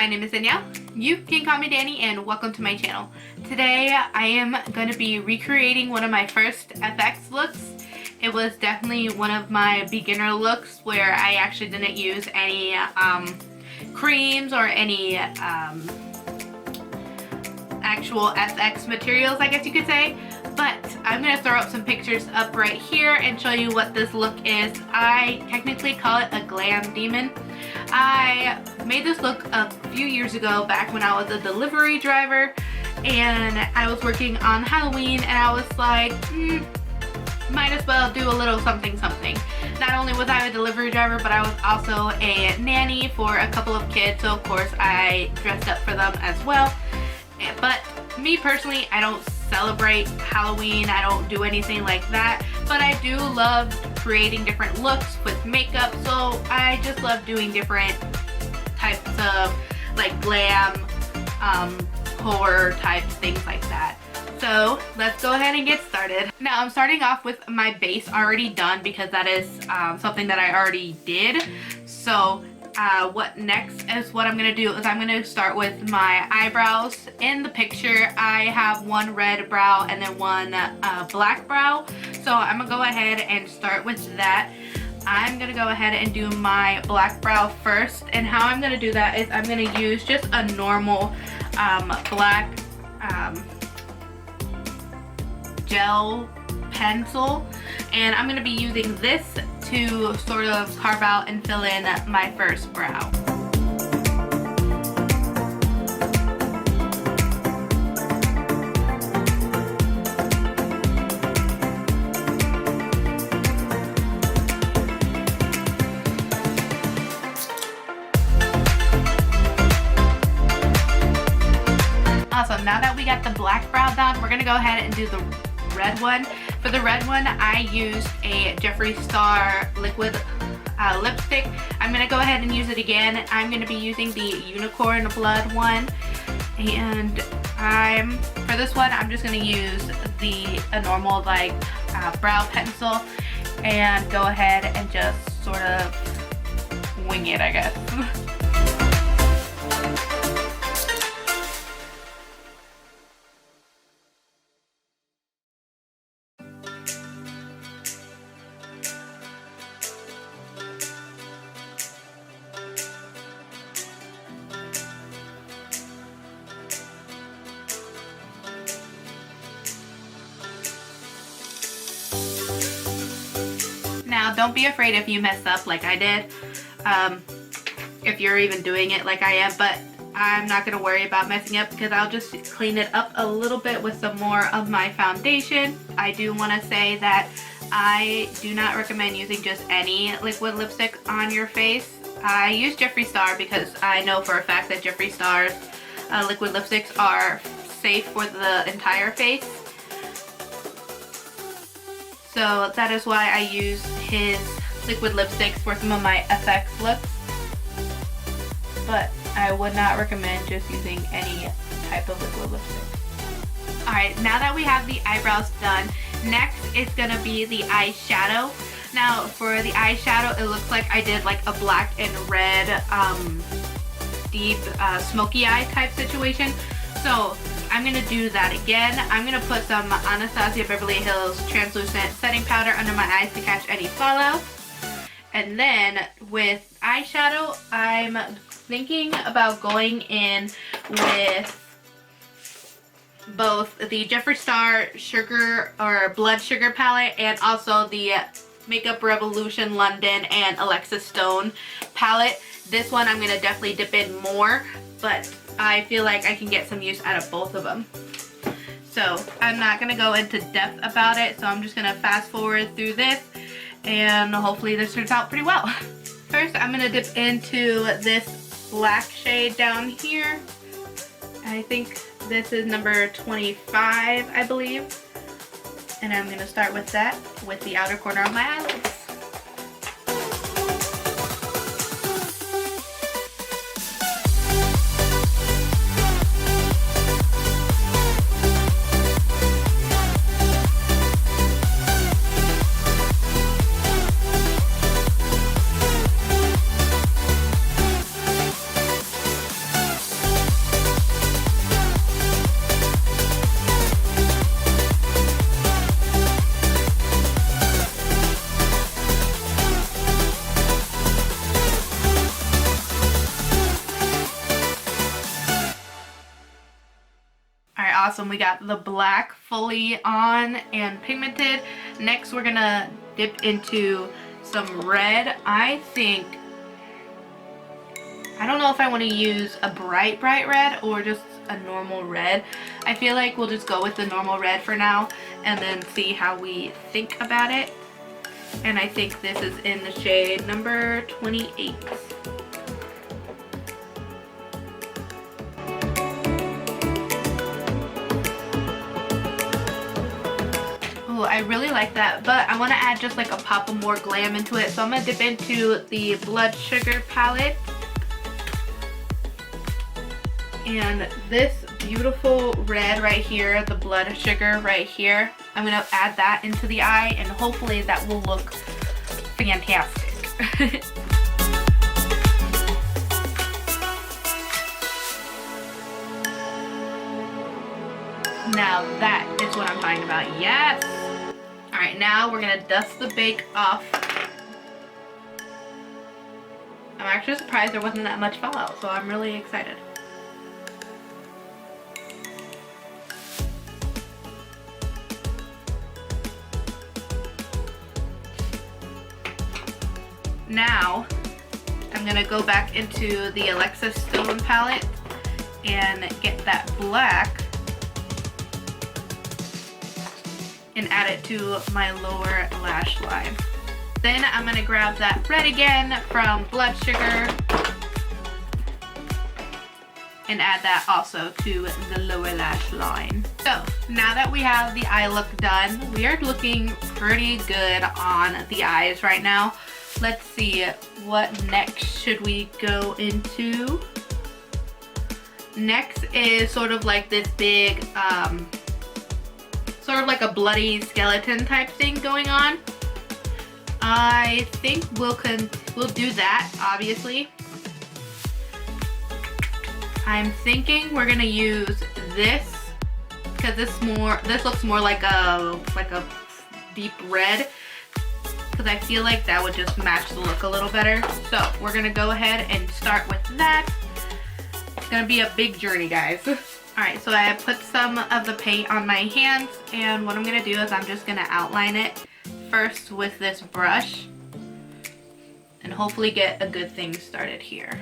My name is Danielle. You can call me Dani, and welcome to my channel. Today I am going to be recreating one of my first FX looks. It was definitely one of my beginner looks where I actually didn't use any creams or any actual FX materials, I guess you could say. But I'm going to throw up some pictures up right here and show you what this look is. I technically call it a glam demon. I made this look a few years ago back when I was a delivery driver and I was working on Halloween, and I was like, might as well do a little something something. Not only was I a delivery driver, but I was also a nanny for a couple of kids, so of course I dressed up for them as well. But me personally, I don't celebrate Halloween, I don't do anything like that, but I do love creating different looks with makeup, so I just love doing different types of like glam, horror type things like that. So let's go ahead and get started. Now I'm starting off with my base already done because that is something that I already did. So what next is what I'm going to do is I'm going to start with my eyebrows. In the picture I have one red brow and then one black brow. So I'm going to go ahead and start with that. I'm going to go ahead and do my black brow first. And how I'm going to do that is I'm going to use just a normal black gel pencil, and I'm going to be using this to sort of carve out and fill in my first brow. Awesome, now that we got the black brow done, we're going to go ahead and do the red one. For the red one, I used a Jeffree Star liquid lipstick. I'm going to go ahead and use it again. I'm going to be using the unicorn blood one, and for this one I'm just going to use a normal like brow pencil and go ahead and just sort of wing it, I guess. Now, don't be afraid if you mess up like I did, if you're even doing it like I am, but I'm not going to worry about messing up because I'll just clean it up a little bit with some more of my foundation. I do want to say that I do not recommend using just any liquid lipstick on your face. I use Jeffree Star because I know for a fact that Jeffree Star's liquid lipsticks are safe for the entire face. So that is why I use his liquid lipsticks for some of my FX looks. But I would not recommend just using any type of liquid lipstick. Alright, now that we have the eyebrows done, next is going to be the eyeshadow. Now for the eyeshadow, it looks like I did like a black and red deep smoky eye type situation. So I'm going to do that again. I'm going to put some Anastasia Beverly Hills translucent setting powder under my eyes to catch any fallout. And then with eyeshadow, I'm thinking about going in with both the Jeffree Star Sugar or Blood Sugar palette and also the Makeup Revolution London and Alexa Stone palette. This one I'm going to definitely dip in more, but I feel like I can get some use out of both of them. So I'm not going to go into depth about it, so I'm just going to fast forward through this and hopefully this turns out pretty well. First I'm going to dip into this black shade down here. I think this is number 25, I believe. And I'm going to start with that with the outer corner of my eyelids. awesome. We got the black fully on and pigmented. Next, we're gonna dip into some red. I don't know if I want to use a bright red or just a normal red. I feel like we'll just go with the normal red for now and then see how we think about it. And I think this is in the shade number 28. Oh, I really like that, but I want to add just like a pop of more glam into it. So I'm going to dip into the Blood Sugar palette. And this beautiful red right here, the Blood Sugar right here, I'm going to add that into the eye and hopefully that will look fantastic. Now that is what I'm talking about. Yes! Alright, now we're going to dust the bake off. I'm actually surprised there wasn't that much fallout, so I'm really excited. Now, I'm going to go back into the Alexis Stone palette and get that black and add it to my lower lash line. Then I'm going to grab that red again from Blood Sugar and add that also to the lower lash line. So now that we have the eye look done, we are looking pretty good on the eyes right now. Let's see, what next should we go into? Next is sort of like this big, sort of like a bloody skeleton type thing going on. I think we'll do that, obviously. I'm thinking we're gonna use this because this looks more like a deep red, because I feel like that would just match the look a little better. So we're gonna go ahead and start with that. It's gonna be a big journey, guys. Alright, so I have put some of the paint on my hands, and what I'm gonna do is I'm just gonna outline it first with this brush and hopefully get a good thing started here.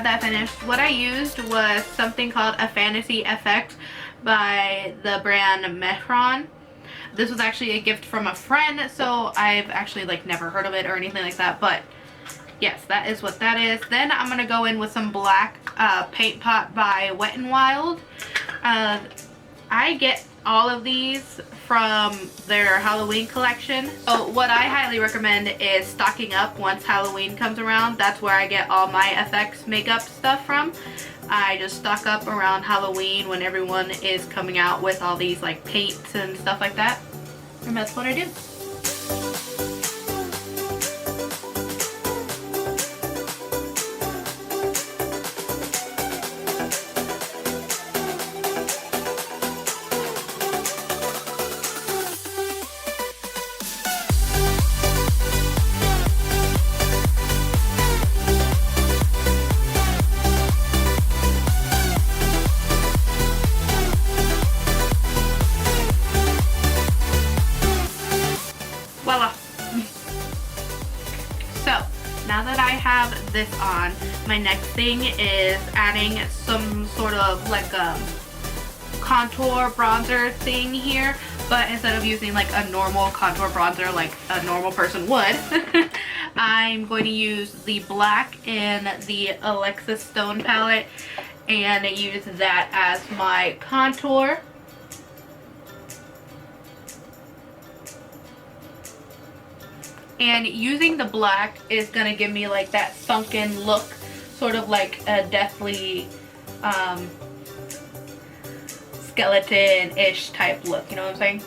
have that finished. What I used was something called a Fantasy FX by the brand Metron. This was actually a gift from a friend, so I've actually like never heard of it or anything like that, but yes, that is what that is. Then I'm gonna go in with some black paint pot by Wet n Wild. I get all of these from their Halloween collection. So what I highly recommend is stocking up once Halloween comes around. That's where I get all my FX makeup stuff from. I just stock up around Halloween when everyone is coming out with all these like paints and stuff like that. And that's what I do. Voila. So now that I have this on, my next thing is adding some sort of like a contour bronzer thing here, but instead of using like a normal contour bronzer like a normal person would, I'm going to use the black in the Alexis Stone palette and use that as my contour. And using the black is going to give me like that sunken look, sort of like a deathly skeleton-ish type look, you know what I'm saying?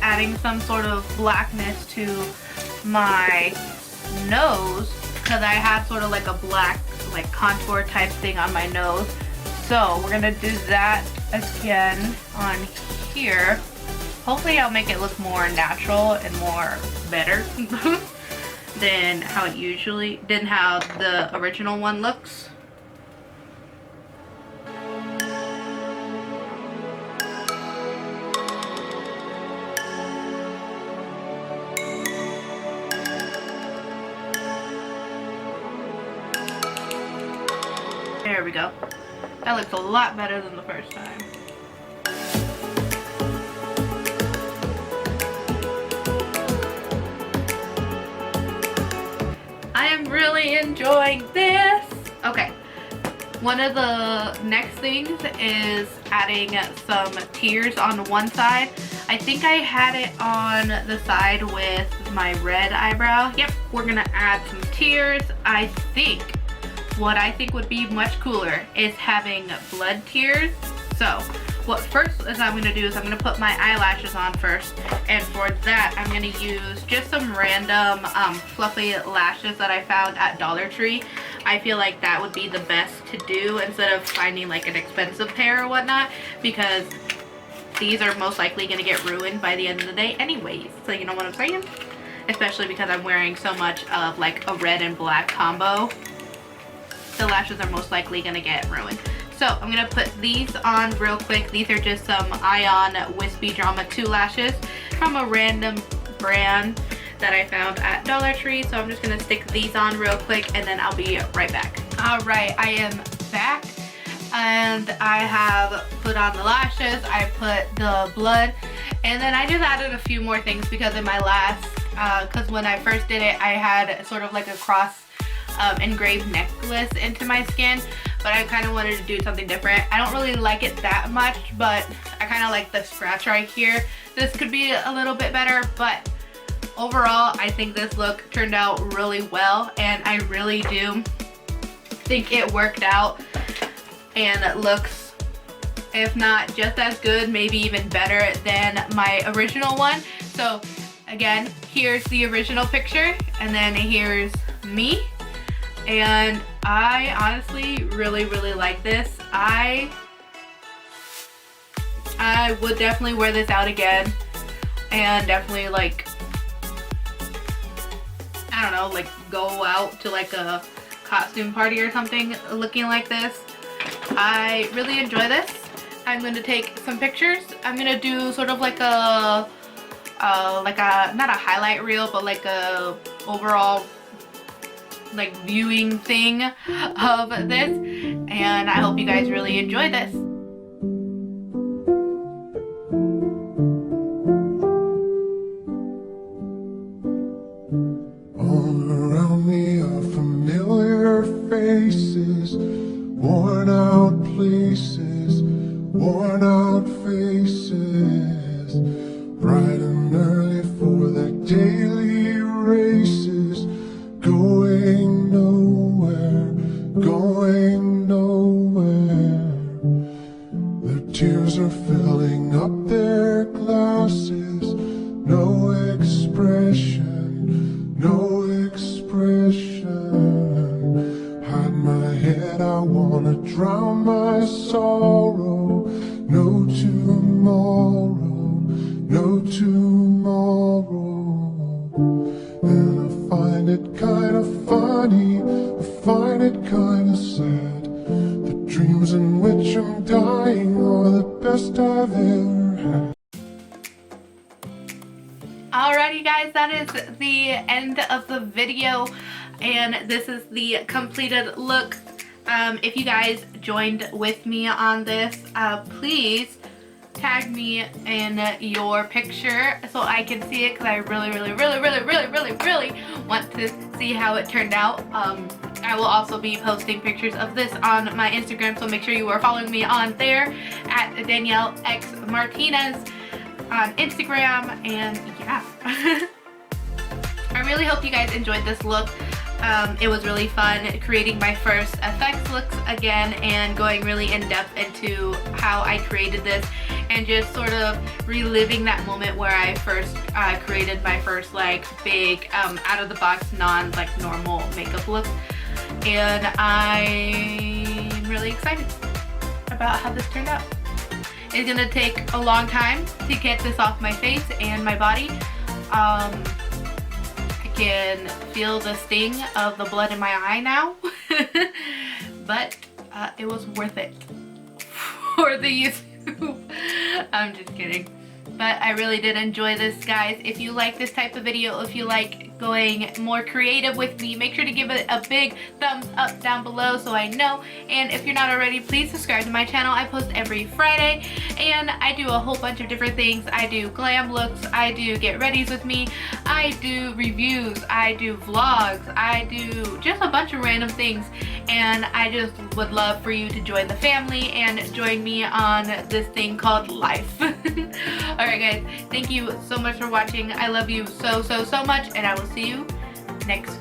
Adding some sort of blackness to my nose because I have sort of like a black like contour type thing on my nose. So we're gonna do that again on here. Hopefully I'll make it look more natural and more better than how the original one looks. There we go. That looks a lot better than the first time. I am really enjoying this. Okay, one of the next things is adding some tears on one side. I think I had it on the side with my red eyebrow. Yep, we're gonna add some tears. What I think would be much cooler is having blood tears. So what first is I'm going to do is I'm going to put my eyelashes on first, and for that I'm going to use just some random fluffy lashes that I found at Dollar Tree. I feel like that would be the best to do instead of finding like an expensive pair or whatnot, because these are most likely going to get ruined by the end of the day anyways, so you know what I'm saying? Especially because I'm wearing so much of like a red and black combo. The lashes are most likely going to get ruined. So I'm going to put these on real quick. These are just some Ion Wispy Drama 2 lashes from a random brand that I found at Dollar Tree. So I'm just going to stick these on real quick and then I'll be right back. Alright, I am back and I have put on the lashes, I put the blood, and then I just added a few more things because in my last, because when I first did it I had sort of like a cross engraved necklace into my skin, but I kind of wanted to do something different. I don't really like it that much, but I kind of like the scratch right here. This could be a little bit better, but overall I think this look turned out really well, and I really do think it worked out and it looks, if not just as good, maybe even better than my original one. So again, here's the original picture, and then here's me. And I honestly really like this. I would definitely wear this out again, and definitely like, I don't know, like go out to like a costume party or something looking like this. I really enjoy this. I'm going to take some pictures. I'm going to do sort of like a not a highlight reel, but like a overall like viewing thing of this, and I hope you guys really enjoy this. All around me are familiar faces, worn out places, worn out faces, bright and early for their daily races, going nowhere, going nowhere. Their tears are filling up their glasses, no expression, no expression. Hide my head, I wanna drown my sorrow. No tomorrow, no tomorrow. And I find it kinda funny, I find it kinda sad. The dreams in which I'm dying are the best I've ever had. Alrighty guys, that is the end of the video, and this is the completed look. If you guys joined with me on this, please tag me in your picture so I can see it, because I really want to see how it turned out. I will also be posting pictures of this on my Instagram, so make sure you are following me on there at DanielleMartinez on Instagram. And yeah, I really hope you guys enjoyed this look. It was really fun creating my first FX looks again, and going really in depth into how I created this, and just sort of reliving that moment where I first created my first like big out of the box normal makeup look. And I'm really excited about how this turned out. It's gonna take a long time to get this off my face and my body. I can feel the sting of the blood in my eye now, but it was worth it for the YouTube. I'm just kidding. But I really did enjoy this, guys. If you like this type of video, if you like going more creative with me, make sure to give it a big thumbs up down below so I know. And if you're not already, please subscribe to my channel. I post every Friday, and I do a whole bunch of different things. I do glam looks, I do get readies with me, I do reviews, I do vlogs, I do just a bunch of random things. And I just would love for you to join the family and join me on this thing called life. Alright guys, thank you so much for watching. I love you so much, and I will see you next